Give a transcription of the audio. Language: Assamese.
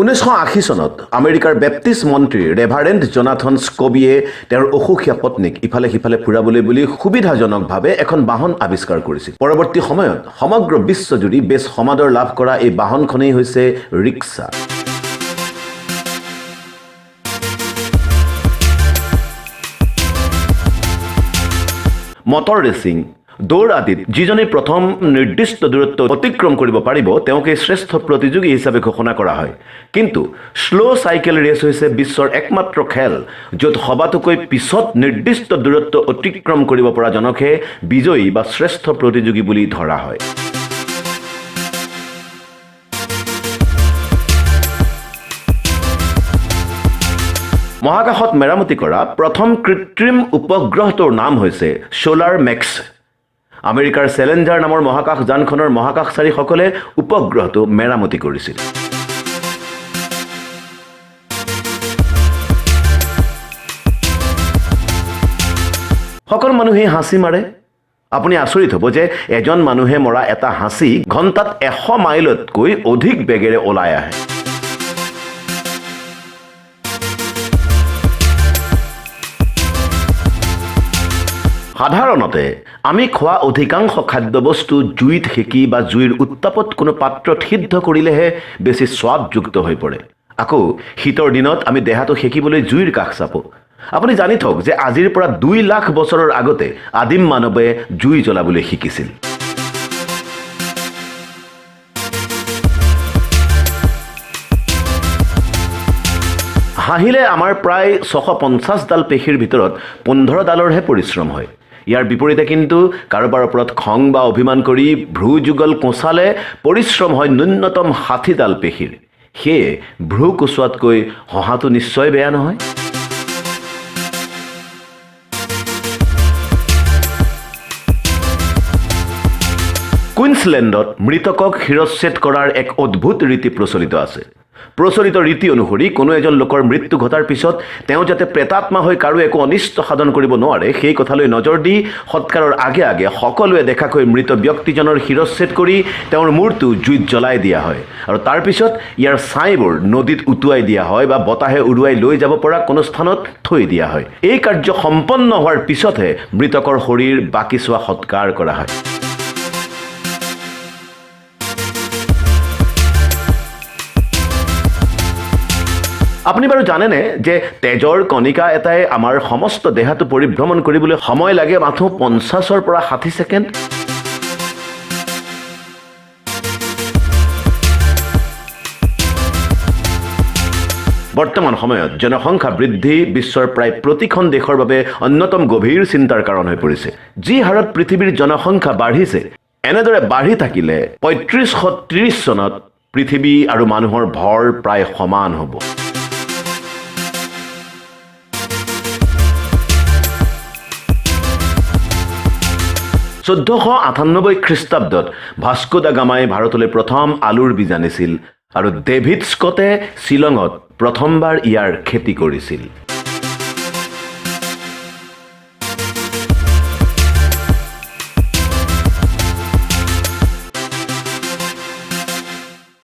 1980 চনত আমেৰিকাৰ বেপ্টিষ্ট মন্ত্ৰী ৰেভাৰেণ্ড জনাথন স্কবিয়ে তেওঁৰ অসুখীয়া পত্নীক ইফালে সিফালে ফুৰাবলৈ বুলি সুবিধাজনকভাৱে এখন বাহন আৱিষ্কাৰ কৰিছিল। পৰৱৰ্তী সময়ত সমগ্ৰ বিশ্বজুৰি বেছ সমাদৰ লাভ কৰা এই বাহনখনেই হৈছে ৰিক্সা। মটৰ ৰেচিং, দৌৰ আদিত যিজনে প্ৰথম নিৰ্দিষ্ট দূৰত্ব অতিক্ৰম কৰিব পাৰিব তেওঁকে শ্ৰেষ্ঠ প্ৰতিযোগী হিচাপে ঘোষণা কৰা হয়। কিন্তু স্লো চাইকেল ৰেচ হৈছে বিশ্বৰ একমাত্ৰ খেল য'ত সবাতোকৈ পিছত নিৰ্দিষ্ট দূৰত্ব অতিক্ৰম কৰিব পৰা জনকহে বিজয়ী বা শ্ৰেষ্ঠ প্ৰতিযোগী বুলি ধৰা হয়। মহাকাশত মেৰামতি কৰা প্ৰথম কৃত্ৰিম উপগ্ৰহটোৰ নাম হৈছে সোলাৰ মেক্স। আমেৰিকাৰ চেলেঞ্জাৰ নামৰ মহাকাশ যানখনৰ মহাকাশচাৰীসকলে উপগ্ৰহটো মেৰামতি কৰিছিল। সকলো মানুহে হাঁচি মাৰে। আপুনি আচৰিত হ'ব যে এজন মানুহে মৰা এটা হাঁচি ঘণ্টাত 100 মাইলতকৈ অধিক বেগেৰে ওলাই আহে। সাধাৰণতে আমি খোৱা অধিকাংশ খাদ্যবস্তু জুইত সেকি বা জুইৰ উত্তাপত কোনো পাত্ৰত সিদ্ধ কৰিলেহে বেছি স্বাদযুক্ত হৈ পৰে। আকৌ শীতৰ দিনত আমি দেহাটো সেকিবলৈ জুইৰ কাষ চাপোঁ। আপুনি জানি থওক যে আজিৰ পৰা 2 লাখ বছৰৰ আগতে আদিম মানৱে জুই জ্বলাবলৈ শিকিছিল। হাঁহিলে আমাৰ প্ৰায় 650 ডাল পেশীৰ ভিতৰত 15 ডালৰহে পৰিশ্ৰম হয়। ইয়াৰ বিপৰীতে কিন্তু কাৰোবাৰ ওপৰত খং বা অভিমান কৰি ভ্ৰু যুগল কোঁচালে পৰিশ্ৰম হয় ন্যূনতম 60 ডাল পেশীৰ। সেয়ে ভ্ৰু কোচোৱাতকৈ হহাটো নিশ্চয় বেয়া নহয়। কুইন্সলেণ্ডত মৃতকক শিৰচ্ছেদ কৰাৰ এক অদ্ভুত ৰীতি প্ৰচলিত আছে। প্ৰচলিত ৰীতি অনুসৰি কোনো এজন লোকৰ মৃত্যু ঘটাৰ পিছত তেওঁ যাতে প্ৰেতাত্মা হৈ কাৰো একো অনিষ্ট সাধন কৰিব নোৱাৰে সেই কথালৈ নজৰ দি সৎকাৰৰ আগে আগে সকলোৱে দেখাকৈ মৃত ব্যক্তিজনৰ শিৰচ্ছেদ কৰি তেওঁৰ মূৰটো জুইত জ্বলাই দিয়া হয় আৰু তাৰ পিছত ইয়াৰ ছাইবোৰ নদীত উটুৱাই দিয়া হয় বা বতাহে উৰুৱাই লৈ যাব পৰা কোনো স্থানত থৈ দিয়া হয়। এই কাৰ্য সম্পন্ন হোৱাৰ পিছতহে মৃতকৰ শৰীৰ বাকি চোৱা সৎকাৰ কৰা হয়। আপুনি বাৰু জানেনে যে তেজৰ কণিকা এটাই আমাৰ সমস্ত দেহাটো পৰিভ্ৰমণ কৰিবলৈ সময় লাগে মাথো 50 পৰা 60 ছেকেণ্ড। বৰ্তমান সময়ত জনসংখ্যা বৃদ্ধি বিশ্বৰ প্ৰায় প্ৰতিখন দেশৰ বাবে অন্যতম গভীৰ চিন্তাৰ কাৰণ হৈ পৰিছে। যি হাৰত পৃথিৱীৰ জনসংখ্যা বাঢ়িছে এনেদৰে বাঢ়ি থাকিলে 3530 চনত পৃথিৱী আৰু মানুহৰ ভৰ প্ৰায় সমান হ'ব। 1498 খ্ৰীষ্টাব্দত ভাস্কো দা গামাই ভাৰতলৈ প্ৰথম আলুৰ বীজ আনিছিল আৰু ডেভিড স্কটে শ্বিলঙত প্ৰথমবাৰ ইয়াৰ খেতি কৰিছিল।